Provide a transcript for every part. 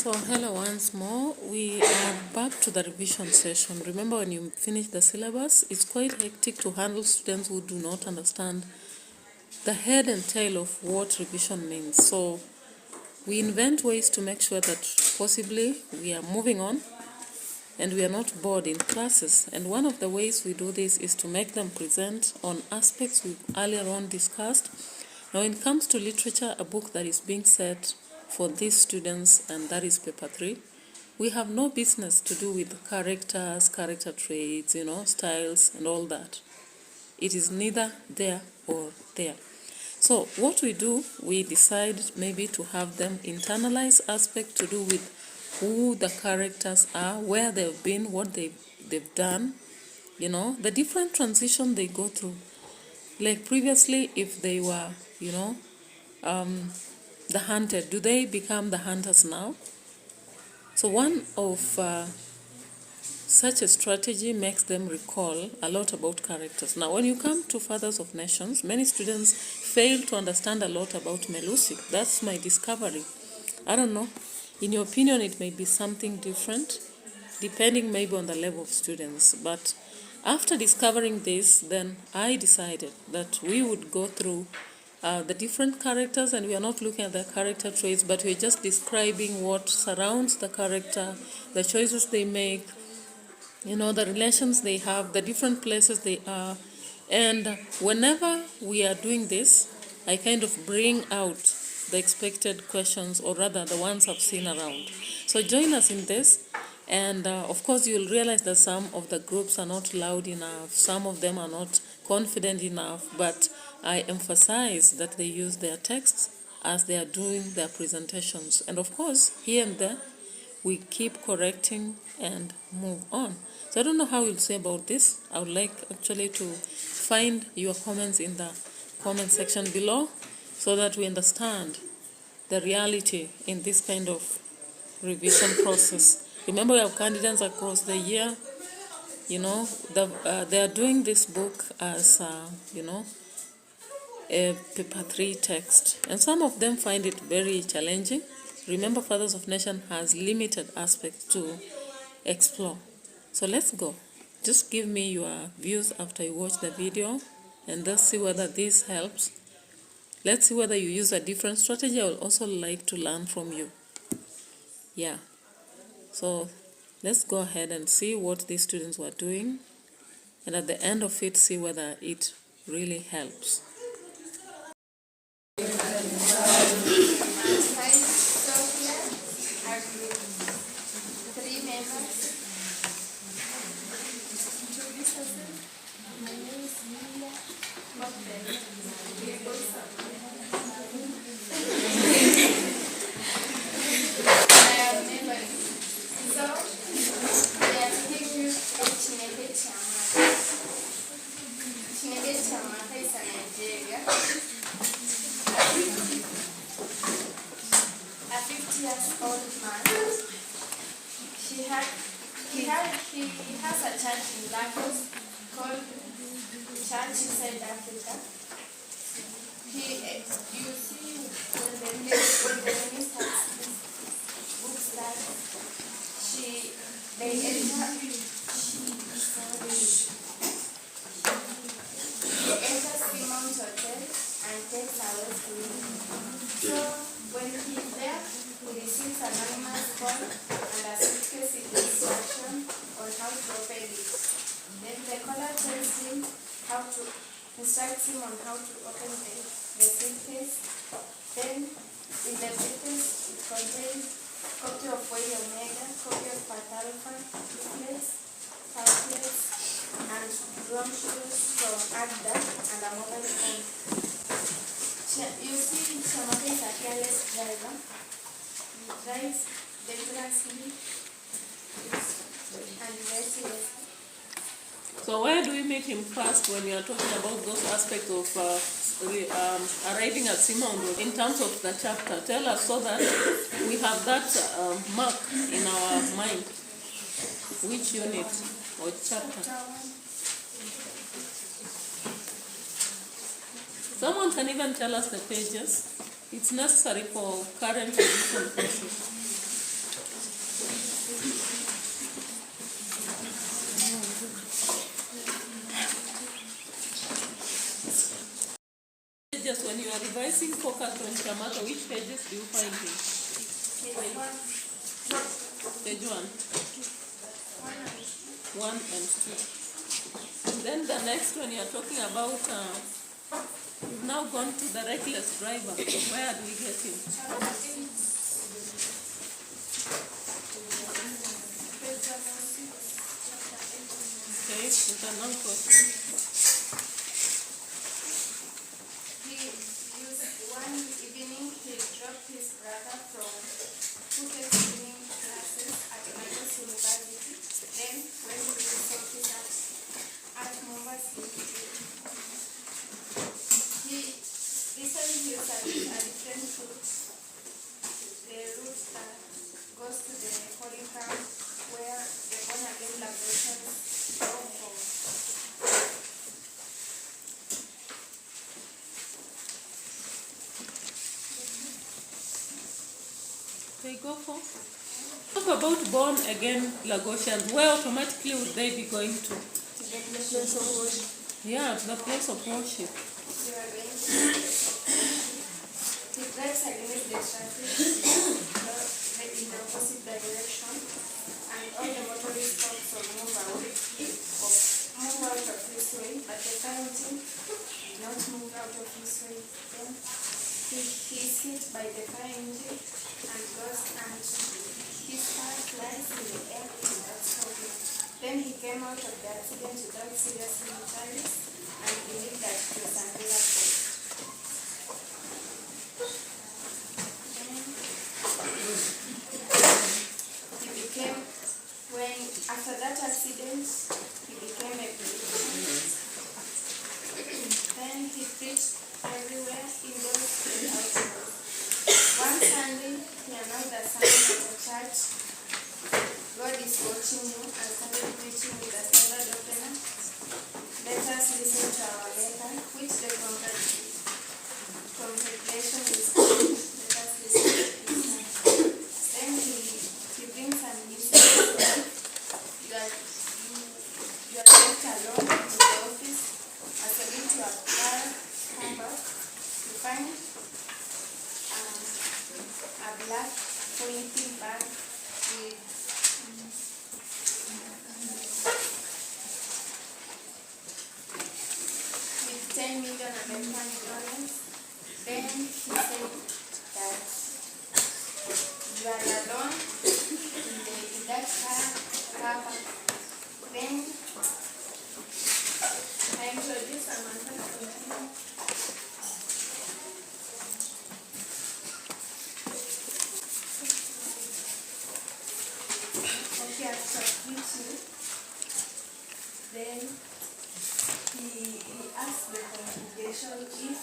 So hello once more. We are back to the revision session. Remember, when you finish the syllabus, it's quite hectic to handle students who do not understand the head and tail of what revision means. So we invent ways to make sure that possibly we are moving on and we are not bored in classes. And one of the ways we do this is to make them present on aspects we earlier on discussed. Now, when it comes to literature, a book that is being set for these students, and that is paper 3, we have no business to do with characters, character traits, styles and all that. It is neither there or there. So what we do, we decide maybe to have them internalize aspects to do with who the characters are, where they've been, what they've done, the different transition they go through. Like previously, if they were, the hunted, do they become the hunters now? So one of such a strategy makes them recall a lot about characters. Now, when you come to Fathers of Nations, many students fail to understand a lot about Melusic. That's my discovery. I don't know. In your opinion, it may be something different, depending maybe on the level of students. But after discovering this, then I decided that we would go through the different characters, and we are not looking at the character traits, but we're just describing what surrounds the character, the choices they make, the relations they have, the different places they are. And whenever we are doing this, I kind of bring out the expected questions, or rather the ones I've seen around. So join us in this. And of course, you'll realize that some of the groups are not loud enough, some of them are not confident enough, but I emphasize that they use their texts as they are doing their presentations. And of course, here and there, we keep correcting and move on. So I don't know how you'll say about this. I would like actually to find your comments in the comment section below so that we understand the reality in this kind of revision process. Remember, we have candidates across the year. They are doing this book as, a paper 3 text. And some of them find it very challenging. Remember, Fathers of Nation has limited aspects to explore. So let's go. Just give me your views after you watch the video, and let's see whether this helps. Let's see whether you use a different strategy. I would also like to learn from you. Yeah. So let's go ahead and see what these students were doing, and at the end of it, see whether it really helps. He has a church in Lagos called Church Inside Africa. You see, when the minister book starts, they enter Simon's hotel and takes away to him. So when he's there, he receives an anonymous call and a suitcase with instruction on how to open it. Then the caller tells him instructs him on how to open the suitcase. Then in the suitcase it contains copy of Way Omega, copy of Patalpha, leaflets, pamphlets, and brochures from AGDA and a mobile phone. You see, Chamaka is a careless driver. He drives dangerously and recklessly. So where do we meet him first when we are talking about those aspects of arriving at Simon Road in terms of the chapter? Tell us so that we have that mark in our mind. Which unit or chapter? Someone can even tell us the pages. It's necessary for current revision process. are revising focus on Chamaka. Which pages do you find it? Page 1. 1 and 2. Then the next one you are talking about, you've now gone to the reckless driver. Where do we get him? Okay, with an uncle. One evening he dropped his brother from who takes evening classes at Michael's University. Then when he reached office at Mombasa, he recently used a different route, the route that goes to the holy camp where the born again laborations go for. They go for? Talk about born again Lagosians. Where automatically would they be going to? The place of worship. Yeah, to the place of worship. We are going to he drives against the traffic in the opposite direction, and all the motorists stop to move out of this way, but the car engine did not move out of this way. Then he is hit by the car engine and goes, and his car flies in the air without stopping. Then he came out of the accident without serious injuries and believed that it was a miracle. After that accident, he became a preacher. Then he preached everywhere, indoors and outdoors. One Sunday, he announced the sermon at the church. God is watching you, and started preaching with a standard opener. Let us listen to our Maker, which the congregation is called. Let us listen to this. Then he brings some music. You are left alone in the office. As you get to a car, come back, you find a black pointy bag with $10 million American. Then he said that you are alone in that car park. Then I introduce Samaritan. Okay, after preaching, then he asked the congregation if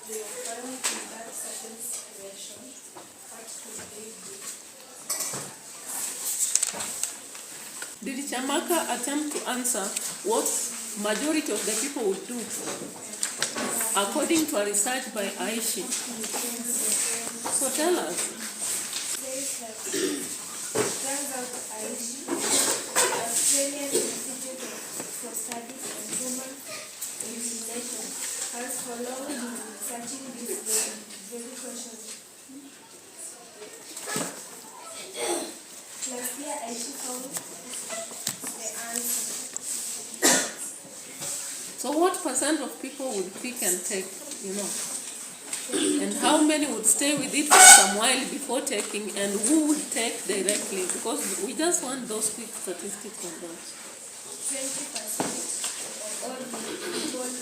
they were found in that certain situation, what could they do? Did Chamaka attempt to answer what majority of the people would do? According to a research by Aishi. So tell us. Turns out Aishi, the Australian Institute for Studies on Human Intimidation, has for long been researching this very question. Last year, Aishi found the answer. So what percent of people would pick and take, And how many would stay with it for some while before taking, and who would take directly? Because we just want those quick statistics on that. 20% of all the people would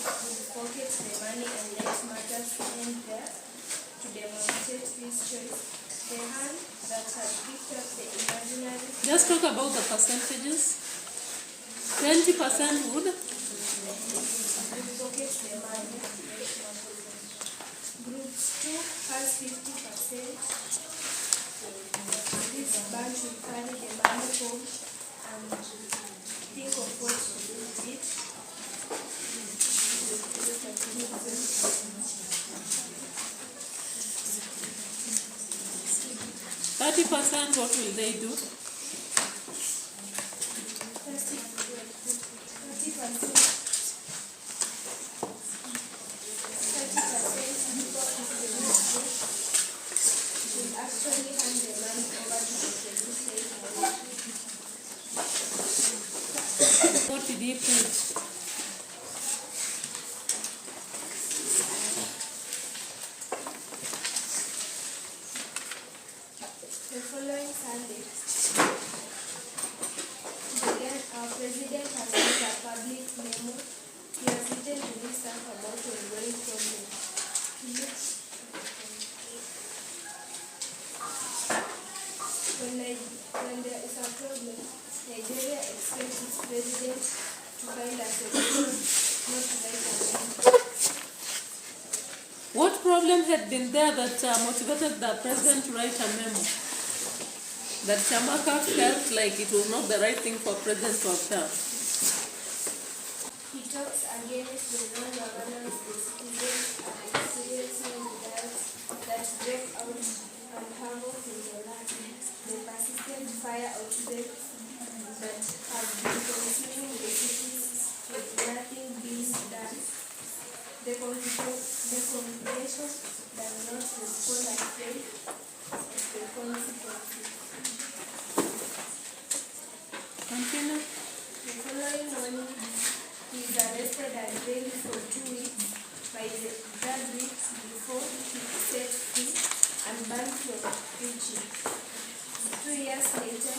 pocket the money and let matters end there to demonstrate this choice. The hand that had picked up the imaginary... Just talk about the percentages. 20% would? Pocket the money. Group 2 has 50%. This bunch will carry the money home and think of what to do with it. 30%, what will they do? 30% actually hand the money over to the Secretary. What did he preach? The following Sunday, our president has made a public memo. He has written to his staff about ongoing problems. When there is a problem, Nigeria expects its president to find a solution, not to write a memo. What problem had been there that motivated the president to write a memo? That Chamaka felt like it was not the right thing for president to have done. He talks against the non-governance of the citizens and experiencing results that broke out and havoc in the land. The persistent fire outbreaks that have been consuming the cities with nothing being done. The congregation does not respond afraid of the consequences. Continue. The following morning, he is arrested and jailed for 2 weeks. By the 3rd week before he is set free and banned from preaching. 2 years later,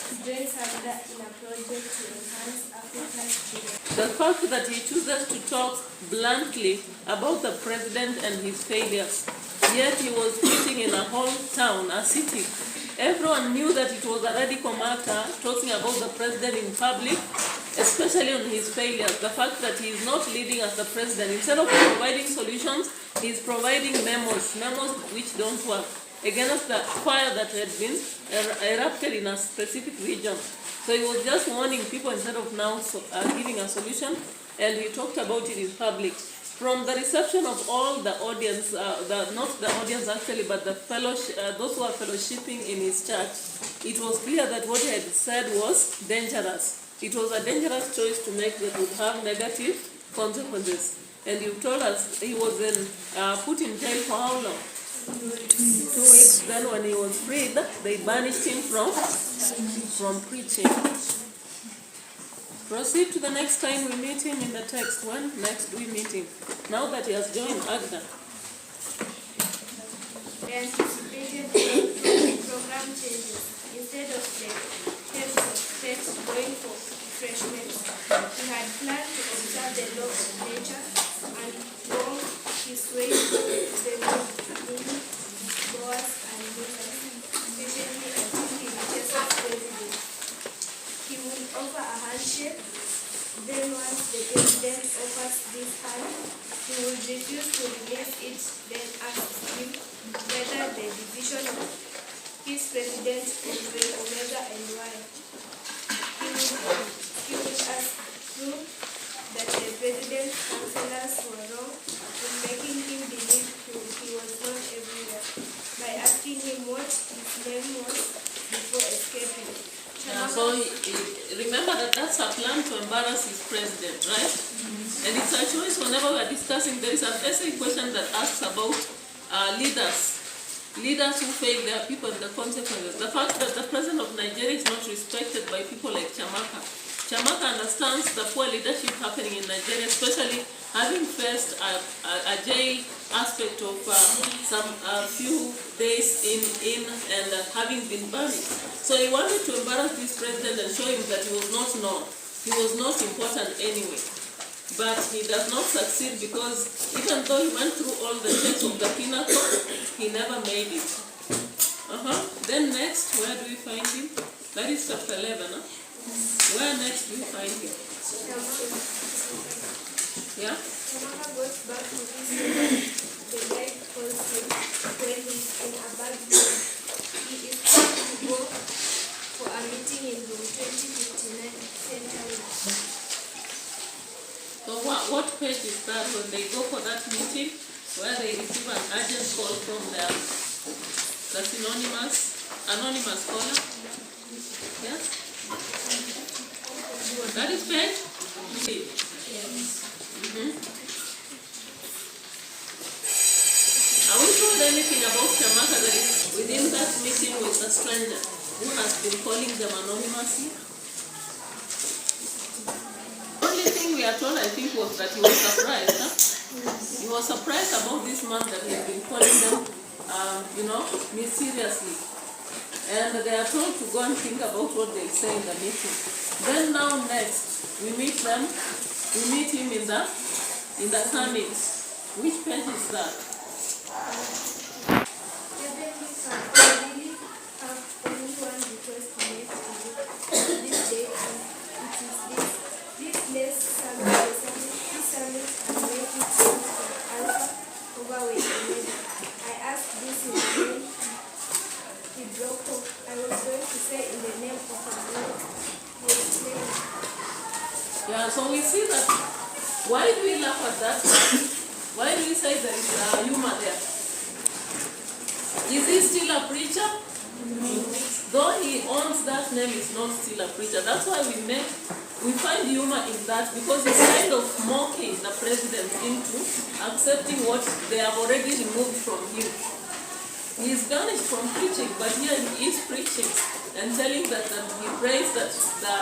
he joins Canada in a project to enhance Africa's development. The fact that he chooses to talk bluntly about the president and his failures, yet he was preaching in a whole town, a city. Everyone knew that it was a radical matter, talking about the president in public, especially on his failures. The fact that he is not leading as the president. Instead of providing solutions, he is providing memos which don't work, against the fire that had been erupted in a specific region. So he was just warning people instead of now giving a solution, and he talked about it in public. From the reception of all the audience, not the audience actually, but the those who are fellowshipping in his church, it was clear that what he had said was dangerous. It was a dangerous choice to make that would have negative consequences. And you told us he was put in jail for how long? 2 weeks. Then when he was freed, they banished him from preaching. Proceed to the next time we meet him in the text. When next do we meet him? Now that he has joined AGDA. The anticipated program changes. Instead of the heads of state going for refreshment, he had planned to observe the law of nature and wrong his way to the moon, boas and losers, patiently until he reaches his president. He will offer a handshake. Then once the president offers this hand, he will refuse to release it, then ask him whether the division of his president is the omega and y. He will ask proof that the president's counselors were wrong in making him believe he was not everywhere, by asking him what his name was before escaping. So remember that's a plan to embarrass his president, right? And it's a choice whenever we are discussing. There is an essay question that asks about leaders who fail their people and the consequences. The fact that the president of Nigeria is not respected by people like Chamaka. Chamaka understands the poor leadership happening in Nigeria, especially having faced a jail aspect of some few days in and having been banned. So he wanted to embarrass this president and show him that he was not known. He was not important anyway. But he does not succeed because even though he went through all the checks of the pinnacle, he never made it. Then next, where do we find him? That is chapter 11. Where next do we find him? Yeah? Chamaka goes back to his the guide calls him when he's in a bad mood. He is asked to go for a meeting in room 2059 Central. So what page is that when they go for that meeting, where they receive an urgent call from the anonymous caller? Yes? That is page? Are we told anything about Chamaka that is within that meeting with the stranger who has been calling them anonymously. Only thing we are told, I think, was that he was surprised. Huh? He was surprised about this man that he had been calling them, mysteriously. And they are told to go and think about what they say in the meeting. Then now next, we meet him in the summit. Which page is that? Heavenly Father, I really have only one request to make to you this day, and it is this. Please bless this summit and make it change from Alpha over with Omega. I ask this in the name he broke off. I was going to say in the name of our Lord. He explained. Yeah, so we see that. Why do we laugh at that? Why do we say there is humor there? Is he still a preacher? Though he owns that name, is not still a preacher. That's why we find humor in that, because it's kind of mocking the president into accepting what they have already removed from him. He is banished from preaching, but here he is preaching and telling that he prays that the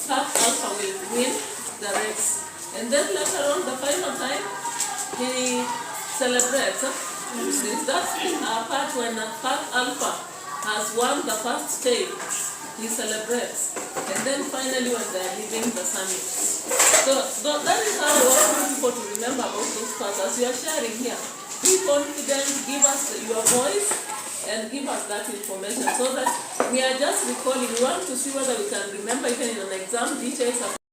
Path Alpha will win the race. And then later on, the final time, he celebrates. There's that part when Path Alpha has won the first stage, he celebrates. And then finally when they are leaving the summit. So that is how I want people to remember about those parts as you are sharing here. Be confident, give us your voice, and give us that information so that we are just recalling. We want to see whether we can remember even in an exam details.